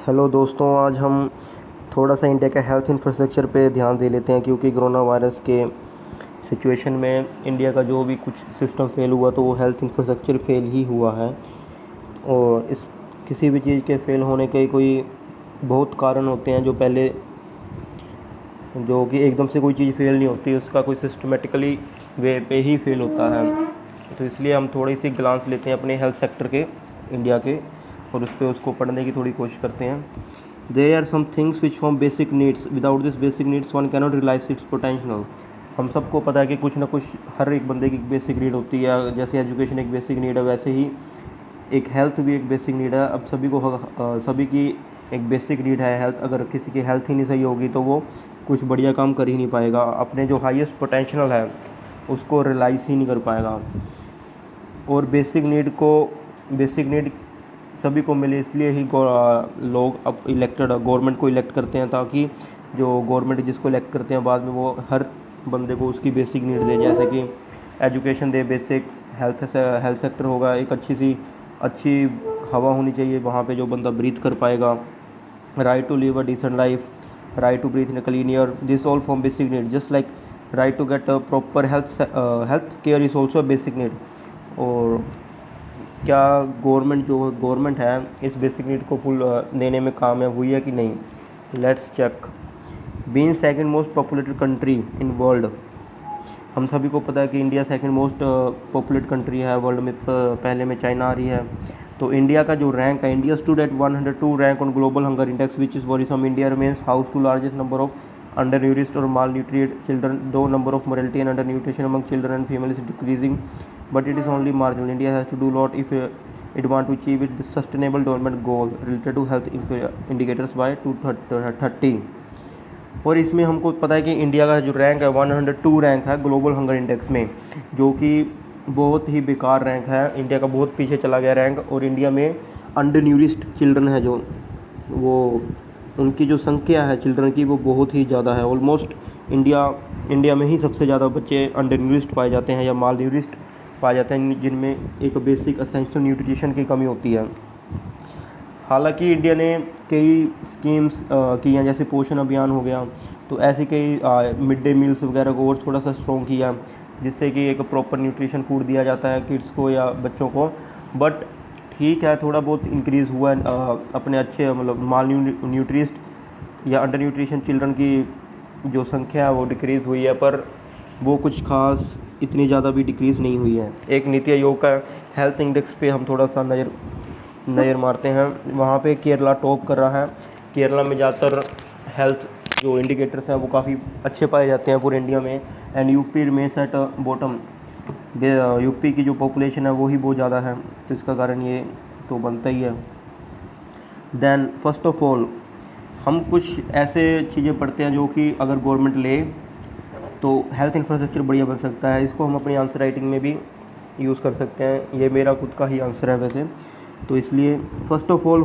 Hello दोस्तों, आज हम थोड़ा सा इंडिया के हेल्थ इंफ्रास्ट्रक्चर पे ध्यान दे लेते हैं क्योंकि कोरोना वायरस के सिचुएशन में इंडिया का जो भी कुछ सिस्टम फेल हुआ तो वो हेल्थ इंफ्रास्ट्रक्चर फेल ही हुआ है। और इस किसी भी चीज़ के फेल होने के कोई बहुत कारण होते हैं, जो पहले जो कि एकदम से कोई चीज़ फेल नहीं होती, उसका कोई सिस्टमेटिकली वे पे ही फेल होता है। तो इसलिए हम थोड़ी सी ग्लांस लेते हैं अपने हेल्थ सेक्टर के, इंडिया के, और उस पर उसको पढ़ने की थोड़ी कोशिश करते हैं। There are some things which form basic needs, without this basic needs one cannot realise its potential. हम सबको पता है कि कुछ ना कुछ हर एक बंदे की बेसिक नीड होती है। जैसे एजुकेशन एक बेसिक नीड है, वैसे ही एक हेल्थ भी एक बेसिक नीड है। अब सभी की एक बेसिक नीड है हेल्थ। अगर किसी की हेल्थ ही नहीं सही होगी तो वो कुछ बढ़िया काम कर ही नहीं पाएगा, अपने जो हाईएस्ट पोटेंशियल है उसको रियलाइज़ ही नहीं कर पाएगा। और बेसिक नीड सभी को मिले, इसलिए ही लोग अब गवर्नमेंट को इलेक्ट करते हैं, ताकि जो गवर्नमेंट जिसको इलेक्ट करते हैं बाद में वो हर बंदे को उसकी बेसिक नीड दे। जैसे कि एजुकेशन दे, बेसिक हेल्थ सेक्टर होगा, एक अच्छी हवा होनी चाहिए वहाँ पे जो बंदा ब्रीथ कर पाएगा, right to live a decent life, right to breathe in a clean air, this all from basic need, just like right to get a proper health care is also a basic need। और क्या government है इस basic need को full देने में कामयाब हुई है कि नहीं? Let's check. Being second most populated country in world, हम सभी को पता है कि India second most populated country है वर्ल्ड में। पहले में चाइना आ रही है। तो इंडिया का जो रैंक है, India stood at 102 rank on global hunger index which is worrisome. India remains house to largest number of undernourished और malnourished children, though number of mortality and undernutrition among children and female is decreasing, but it is only marginal. India has to do lot if it want to achieve it sustainable development goal related to health indicators by 2030। और इसमें हमको पता है कि India का जो rank है 102 rank है ग्लोबल हंगर इंडेक्स में, जो कि बहुत ही बेकार रैंक है। इंडिया का बहुत पीछे चला गया रैंक। और इंडिया में अंडर न्यूरिस्ड चिल्ड्रन है, जो वो उनकी जो संख्या है चिल्ड्रन की वो बहुत ही ज़्यादा है। ऑलमोस्ट इंडिया में ही सबसे ज़्यादा बच्चे अंडर न्यूरिस्ड पाए जाते हैं या माल न्यूरिस्ड पाए जाते हैं, जिनमें एक बेसिक असेंशियल न्यूट्रिशन की कमी होती है। हालांकि इंडिया ने कई स्कीम्स की हैं, जैसे पोषण अभियान हो गया, तो ऐसे कई मिड डे मील्स वगैरह को और थोड़ा सा स्ट्रॉन्ग किया, जिससे कि एक प्रॉपर न्यूट्रिशन फूड दिया जाता है किड्स को या बच्चों को। बट ठीक है, थोड़ा बहुत इंक्रीज़ हुआ है अपने अच्छे मतलब माल न्यूट्रिस्ट या अंडर न्यूट्रिशन चिल्ड्रन की जो संख्या है वो डिक्रीज़ हुई है, पर वो कुछ खास इतनी ज़्यादा भी डिक्रीज़ नहीं हुई है। एक नीति आयोग का हेल्थ इंडेक्स पे हम थोड़ा सा नज़र मारते हैं, वहाँ पे केरला टॉप कर रहा है। केरला में ज़्यादातर हेल्थ जो इंडिकेटर्स हैं वो काफ़ी अच्छे पाए जाते हैं पूरे इंडिया में। And UP remains at bottom. UP की जो पॉपुलेशन है वो ही बहुत ज़्यादा है, तो इसका कारण ये तो बनता ही है। देन फर्स्ट ऑफ ऑल हम कुछ ऐसे चीज़ें पढ़ते हैं जो कि अगर गवर्नमेंट ले तो हेल्थ इंफ्रास्ट्रक्चर बढ़िया बन सकता है। इसको हम अपनी आंसर राइटिंग में भी यूज़ कर सकते हैं। ये मेरा खुद का ही आंसर है वैसे, तो इसलिए first of all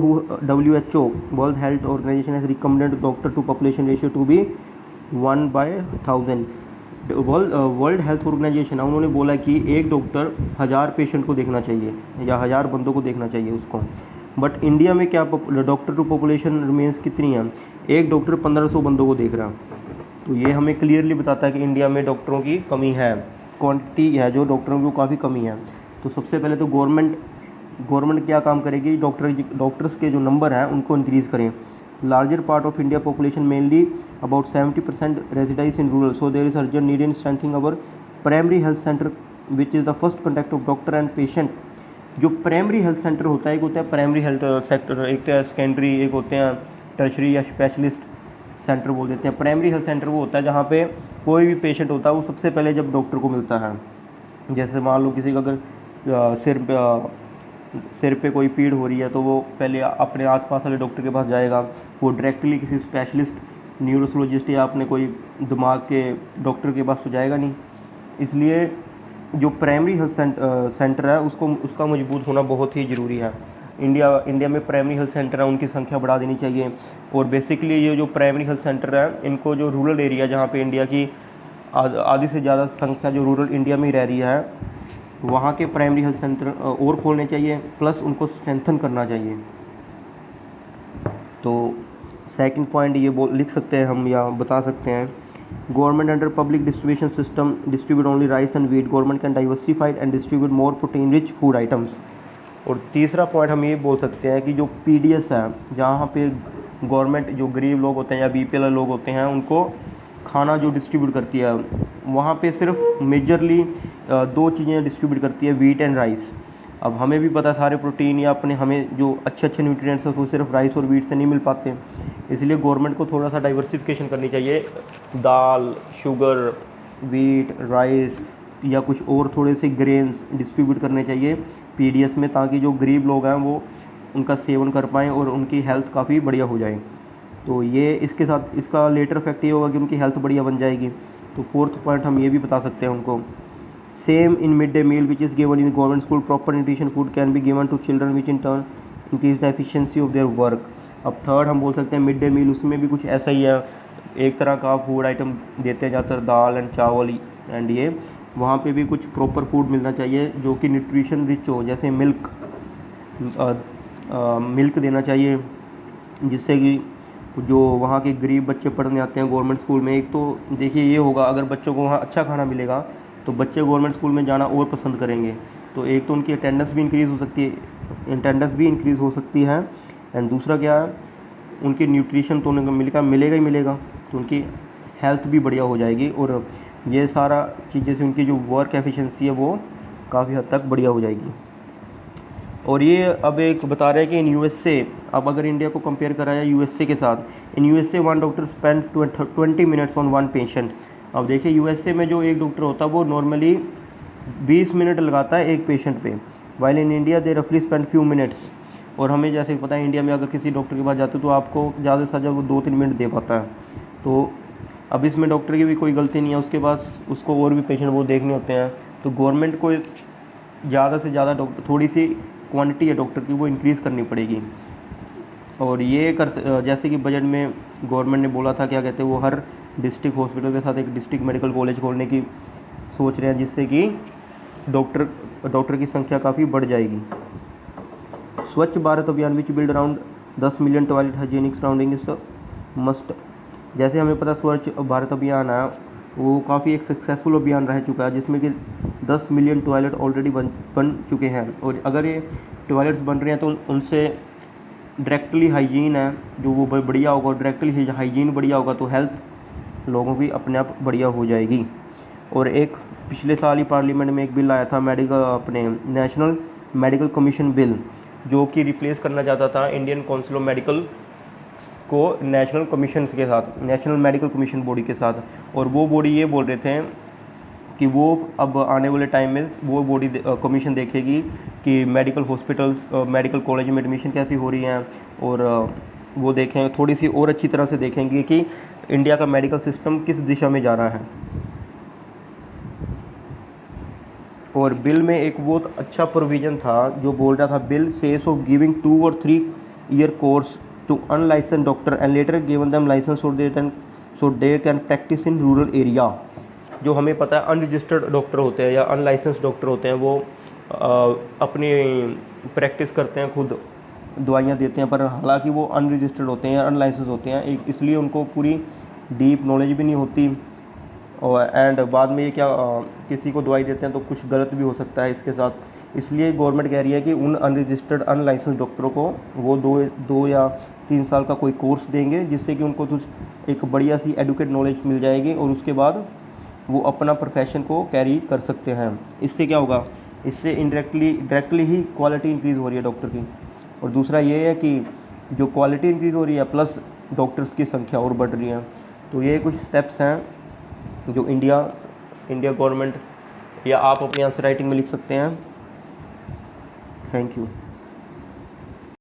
WHO World Health Organisation has recommended doctor to population ratio to be 1/1000। World Health Organisation उन्होंने बोला कि एक डॉक्टर 1000 पेशेंट को देखना चाहिए या 1000 बंदों को देखना चाहिए उसको। बट इंडिया में क्या डॉक्टर टू पॉपुलेशन रिमेंस कितनी है? एक डॉक्टर 1500 बंदों को देख रहा है। तो ये हमें क्लियरली बताता है कि इंडिया में डॉक्टरों की कमी है, क्वांटिटी है जो डॉक्टरों की वो काफ़ी कमी है। तो सबसे पहले तो गवर्नमेंट क्या काम करेगी? डॉक्टर्स के जो नंबर हैं उनको इंक्रीज़ करें। Larger part of India population mainly about 70% resides in rural, so there is urgent need in strengthening our primary health centre which is the first contact of doctor and patient. जो primary health centre होता है, एक होता है primary health sector, एक तो है secondary, एक होते हैं टर्शरी या स्पेशलिस्ट सेंटर बोल देते हैं। प्राइमरी हेल्थ सेंटर वो होता है जहाँ पे कोई भी पेशेंट होता है वो सबसे पहले जब डॉक्टर को मिलता है। जैसे मान लो किसी का अगर सिर पे कोई पीड़ हो रही है तो वो पहले अपने आसपास वाले डॉक्टर के पास जाएगा, वो डायरेक्टली किसी स्पेशलिस्ट न्यूरोलॉजिस्ट या अपने कोई दिमाग के डॉक्टर के पास तो जाएगा नहीं। इसलिए जो प्राइमरी हेल्थ सेंटर है उसका मजबूत होना बहुत ही ज़रूरी है। इंडिया में प्राइमरी हेल्थ सेंटर है उनकी संख्या बढ़ा देनी चाहिए। और बेसिकली ये जो प्राइमरी हेल्थ सेंटर है इनको जो रूरल एरिया जहाँ पे इंडिया की आधी से ज़्यादा संख्या जो रूरल इंडिया में ही रह रही है, वहाँ के प्राइमरी हेल्थ सेंटर और खोलने चाहिए, प्लस उनको स्ट्रेंथन करना चाहिए। तो सेकंड पॉइंट ये लिख सकते हैं हम या बता सकते हैं, government under public distribution system distribute only rice and wheat, government can diversified and distribute more protein rich food items. और तीसरा पॉइंट हम ये बोल सकते हैं कि जो पीडीएस है, जहाँ पे गवर्नमेंट जो गरीब लोग होते हैं या बीपीएल लोग होते हैं उनको खाना जो डिस्ट्रीब्यूट करती है, वहाँ पे सिर्फ मेजरली दो चीज़ें डिस्ट्रीब्यूट करती है, वीट एंड राइस। अब हमें भी पता है सारे प्रोटीन या अपने हमें जो अच्छे अच्छे न्यूट्रिएंट्स हैं वो सिर्फ राइस और वीट से नहीं मिल पाते, इसलिए गवर्नमेंट को थोड़ा सा डाइवर्सिफिकेशन करनी चाहिए, दाल, शुगर, वीट, राइस या कुछ और थोड़े से ग्रेन्स डिस्ट्रीब्यूट करने चाहिए पीडीएस में, ताकि जो गरीब लोग हैं वो उनका सेवन कर पाएँ और उनकी हेल्थ काफ़ी बढ़िया हो जाए। तो ये इसके साथ इसका लेटर इफेक्ट ये होगा कि उनकी हेल्थ बढ़िया बन जाएगी। तो फोर्थ पॉइंट हम ये भी बता सकते हैं उनको, same in mid day meal which is given in government school, proper nutrition food can be given to children which in turn increase the efficiency of their work. अब थर्ड हम बोल सकते हैं मिड डे मील, उसमें भी कुछ ऐसा ही है, एक तरह का फूड आइटम देते हैं ज़्यादातर, दाल एंड चावल एंड ये, वहाँ पे भी कुछ प्रॉपर फूड मिलना चाहिए जो कि न्यूट्रिशन रिच हो, जैसे मिल्क देना चाहिए, जिससे कि जो वहाँ के गरीब बच्चे पढ़ने आते हैं गवर्नमेंट स्कूल में, एक तो देखिए ये होगा अगर बच्चों को वहाँ अच्छा खाना मिलेगा तो बच्चे गवर्नमेंट स्कूल में जाना और पसंद करेंगे। तो एक तो उनकी अटेंडेंस भी इंक्रीज़ हो सकती है, एंड दूसरा क्या है, उनकी न्यूट्रिशन तो उन्हें मिलेगा ही मिलेगा, तो उनकी हेल्थ भी बढ़िया हो जाएगी और ये सारा चीज़ें से उनकी जो वर्क एफिशिएंसी है वो काफ़ी हद तक बढ़िया हो जाएगी। और ये अब एक बता रहे हैं कि इन यूएसए, अब अगर इंडिया को कंपेयर करा जाए यूएसए के साथ, in USA one doctor spend 20 minutes on one patient. अब देखिए यूएसए में जो एक डॉक्टर होता है वो नॉर्मली 20 मिनट लगाता है एक पेशेंट पे, वाइल इन इंडिया दे रफली स्पेंड फ्यू मिनट्स। और हमें जैसे पता है इंडिया में अगर किसी डॉक्टर के पास जाते हो तो आपको ज़्यादा से ज़्यादा वो 2-3 मिनट दे पाता है। तो अब इसमें डॉक्टर की भी कोई गलती नहीं है, उसके पास उसको और भी पेशेंट वो देखने होते हैं, तो गवर्नमेंट को ज़्यादा से ज़्यादा डॉक्टर, थोड़ी सी क्वांटिटी है डॉक्टर की वो इंक्रीज़ करनी पड़ेगी। और ये जैसे कि बजट में गवर्नमेंट ने बोला था, क्या कहते हैं वो, हर डिस्ट्रिक्ट हॉस्पिटल के साथ एक डिस्ट्रिक्ट मेडिकल कॉलेज खोलने की सोच रहे हैं, जिससे कि डॉक्टर की संख्या काफ़ी बढ़ जाएगी। Swachh Bharat Abhiyan which build around 10 million toilet hygienic surrounding is must. जैसे हमें पता स्वच्छ भारत अभियान है वो काफ़ी एक सक्सेसफुल अभियान रह चुका है, जिसमें कि 10 मिलियन टॉयलेट ऑलरेडी बन चुके हैं। और अगर ये टॉयलेट्स बन रहे हैं तो उनसे डायरेक्टली हाइजीन है जो वो बढ़िया होगा, डायरेक्टली हाइजीन बढ़िया होगा तो हेल्थ लोगों की अपने आप बढ़िया हो जाएगी। और एक पिछले साल ही पार्लियामेंट में एक बिल आया था नेशनल मेडिकल कमीशन बिल, जो कि रिप्लेस करना चाहता था इंडियन काउंसिल ऑफ मेडिकल को नेशनल कमीशन के साथ, नेशनल मेडिकल कमीशन बॉडी के साथ। और वो बॉडी ये बोल रहे थे कि वो अब आने वाले टाइम में वो बॉडी कमीशन देखेगी कि मेडिकल हॉस्पिटल्स, मेडिकल कॉलेज में एडमिशन कैसी हो रही हैं, और वो देखें थोड़ी सी और अच्छी तरह से देखेंगे कि इंडिया का मेडिकल सिस्टम किस दिशा में जा रहा है। और बिल में एक बहुत अच्छा प्रोविज़न था जो बोल रहा था, bill says of giving 2 or 3 year course to unlicensed doctor and later given them licence so they can practise in rural area. जो हमें पता है अनरजिस्टर्ड डॉक्टर होते हैं या अनलाइसेंस डॉक्टर होते हैं, वो अपनी प्रैक्टिस करते हैं, खुद दवाइयाँ देते हैं, पर हालांकि वो अनरजिस्टर्ड होते हैं या अनलाइसेंस होते हैं, इसलिए उनको पूरी डीप नॉलेज भी नहीं होती। और एंड बाद में ये क्या किसी को दवाई देते हैं तो कुछ गलत भी हो सकता है इसके साथ, इसलिए गवर्नमेंट कह रही है कि उन अनरजिस्टर्ड अनलाइसेंस डॉक्टरों को वो 2 या 3 साल का कोई कोर्स देंगे, जिससे कि उनको एक बढ़िया सी एडुकेट नॉलेज मिल जाएगी और उसके बाद वो अपना प्रोफेशन को कैरी कर सकते हैं। इससे क्या होगा, इससे डायरेक्टली ही क्वालिटी इंक्रीज़ हो रही है डॉक्टर की। और दूसरा ये है कि जो क्वालिटी इंक्रीज़ हो रही है प्लस डॉक्टर्स की संख्या और बढ़ रही है। तो ये कुछ स्टेप्स हैं जो इंडिया गवर्नमेंट, या आप अपनी आंसर राइटिंग में लिख सकते हैं। Thank you.